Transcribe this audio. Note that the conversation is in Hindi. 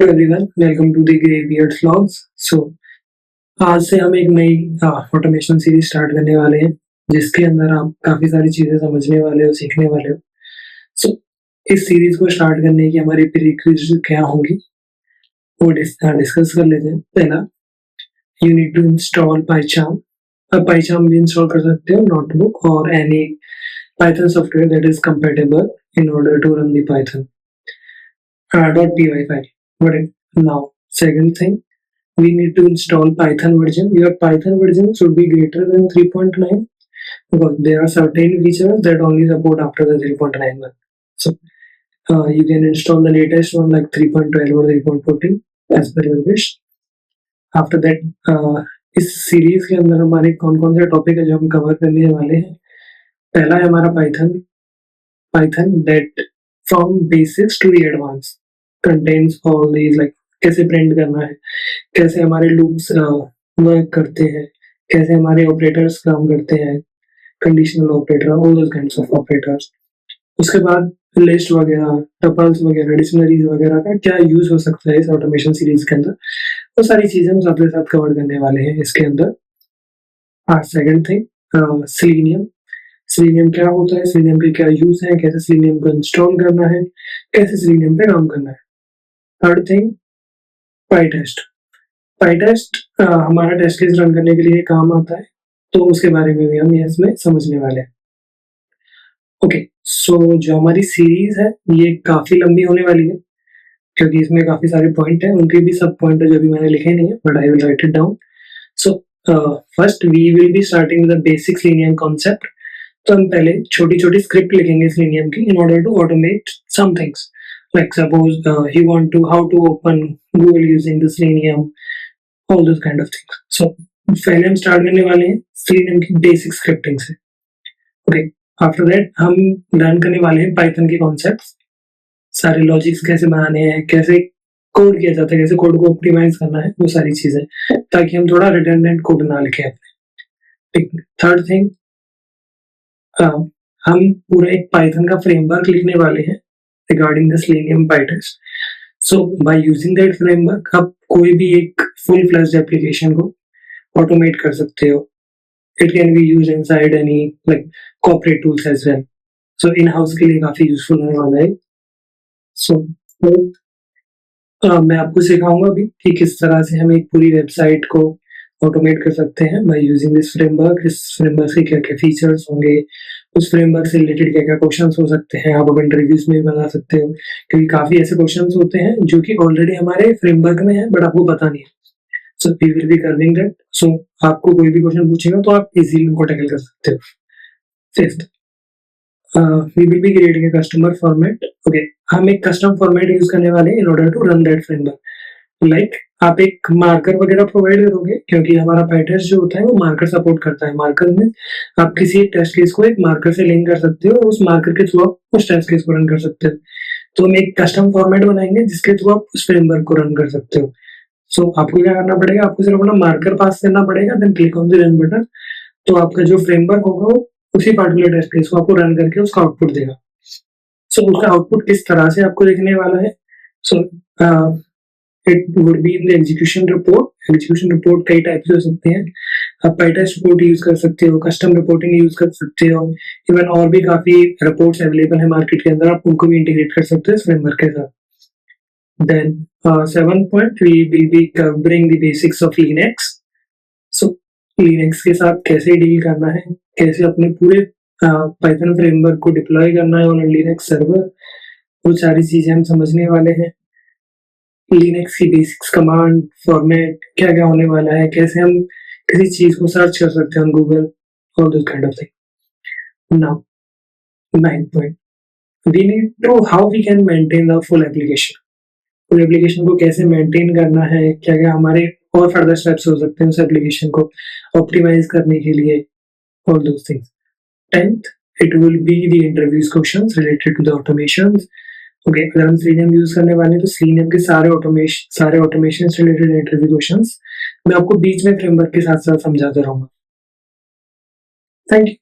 Hello everyone, welcome to the graveyard vlogs. आज से हम एक नई ऑटोमेशन सीरीज स्टार्ट करने वाले हैं, जिसके अंदर आप काफी सारी चीजें समझने वाले हो, सीखने वाले हो। सो इस सीरीज को स्टार्ट करने की हमारी प्रीरिक्विजिट क्या होंगी वो डिस्कस कर लेते हैं। पहला, you need to install PyCharm. अब पाइचार्म भी इंस्टॉल कर सकते हो, नोटबुक और any Python software that is compatible in order to run the Python .py file. Got it. Now, second thing, we need to install Python version. Your Python version should be greater than 3.9 because there are certain features that only support after the 3.91. So you can install the latest one like 3.12 or 3.14 as per your wish. After that, इस सीरीज के अंदर हमारे कौन कौन से टॉपिक है जो हम कवर करने वाले हैं। पहला है हमारा Python that from basics to the advance contents all these, like कैसे प्रिंट करना है, कैसे हमारे लूप्स वर्क करते हैं, कैसे हमारे ऑपरेटर्स काम करते हैं, conditional operator, all those kinds of operators. उसके बाद लिस्ट वगैरह, टपल्स वगैरह, डिक्शनरीज वगैरह का क्या यूज हो सकता है इस ऑटोमेशन सीरीज के अंदर, वो सारी चीजें हम सबके साथ कवर करने वाले हैं इसके अंदर। सेकंड थिंग, सेलेनियम क्या होता है, सेलेनियम के क्या यूज है, कैसे सेलेनियम को इंस्टॉल करना है, कैसे सेलेनियम पे काम करना है। थर्ड थिंग, पाईटेस्ट हमारा टेस्ट केस रन करने के लिए काम आता है, तो उसके बारे में भी हम इसमें समझने वाले हैं। ओके, सो जो हमारी सीरीज है ये काफी लंबी होने वाली है क्योंकि इसमें काफी सारे पॉइंट हैं, उनके भी सब पॉइंट जो भी मैंने लिखे नहीं है, but I will write it down. So first we will be starting with the basic Selenium concept. तो हम पहले छोटी छोटी स्क्रिप्ट लिखेंगे सेलेनियम की in order to automate some things, like suppose you want to how to open Google using the Selenium, all those kind of things. So पहले हम स्टार्ट करने वाले हैं Selenium की बेसिक स्क्रिप्टिंग से। ओके, आफ्टर दैट हम लर्न करने वाले हैं पाइथन के कॉन्सेप्ट्स, सारे लॉजिक्स कैसे बनाने हैं, कैसे कोड किया जाता है, कैसे कोड को ऑप्टिमाइज करना है, वो सारी चीजें, ताकि हम थोड़ा रिडंडेंट कोड ना लिखें अपने। थर्ड थिंग, हम पूरा एक पाइथन का फ्रेमवर्क लिखने वाले हैं regarding the Selenium PyTest. So by using that framework आप कोई भी एक full fledged application को automate कर सकते हो। It can be used inside any like corporate tools as well. So in-house के लिए काफी useful होने वाला है। So मैं आपको सिखाऊंगा भी कि किस तरह से हम एक पूरी वेबसाइट को ऑटोमेट कर सकते हैं बाय यूजिंग दिस फ्रेमवर्क। इस फ्रेमवर्क के क्या क्या फीचर्स होंगे, उस फ्रेमवर्क से रिलेटेड क्या क्या क्वेश्चंस हो सकते हैं, आप अब इंटरव्यूज में भी बता सकते हो, क्योंकि काफी ऐसे क्वेश्चंस होते हैं जो कि ऑलरेडी हमारे फ्रेमवर्क में है बट आपको पता नहीं है। So we will be covering that. So आपको कोई भी क्वेश्चन पूछेगा तो आप इजीली उनको टैकल कर सकते हो। Fifth, we will be creating a customer format. Okay, हम एक कस्टम फॉर्मेट यूज करने वाले हैं in order to run that framework. Like आप एक मार्कर वगैरह प्रोवाइड करोगे, क्योंकि हमारा पाईटेस्ट जो होता है वो मार्कर सपोर्ट करता है। मार्कर में आप किसी एक टेस्ट केस को एक मार्कर से लिंक कर सकते हो और उस मार्कर के थ्रू आप उस टेस्ट केस को रन कर सकते हो। तो हम एक कस्टम फॉर्मेट बनाएंगे जिसके थ्रू आप उस फ्रेमवर्क को रन कर सकते हो। सो आपको क्या करना पड़ेगा, आपको सिर्फ अपना मार्कर पास करना पड़ेगा, then click on the run button. तो आपका जो फ्रेमवर्क होगा वो उसी पार्टिकुलर टेस्ट केस को आपको रन करके उसका आउटपुट देगा। सो उसका आउटपुट किस तरह से आपको देखने वाला है, सो it would be in the execution report. Execution report कई टाइप से हो सकते हैं, आप PyTest रिपोर्ट यूज कर सकते हो, कस्टम रिपोर्टिंग यूज कर सकते हो, इवन और भी काफी रिपोर्ट्स अवेलेबल है मार्केट के अंदर, आप उनको भी इंटीग्रेट कर सकते हो इस फ्रेमवर्क के साथ। Then 7 point we will be covering the basics of Linux. So Linux के साथ कैसे डील करना है, कैसे अपने पूरे पाइथन फ्रेमवर्क को डिप्लॉय करना है ऑन लिनक्स सर्वर, वो सारी चीजें हम समझने वाले हैं। लिनक्स की बेसिक्स, कमांड फॉर्मेट क्या क्या होने वाला है, कैसे हम किसी चीज को सर्च कर सकते हैं Google, all this kind of thing. Now 9th point, we need to how we can maintain the full application. Full application को कैसे मेंटेन करना है, क्या क्या हमारे और फर्दर स्टेप्स हो सकते हैं उस एप्लीकेशन को ऑप्टिमाइज करने के लिए, all those things. 10th, it will be the interviews questions related to the automations. Okay, अगर हम Selenium यूज करने वाले हैं तो Selenium के सारे ऑटोमेशन से रिलेटेड इंटरव्यू क्वेश्चंस मैं आपको बीच में फ्रेमवर्क के साथ साथ समझाता रहूंगा। Thank you.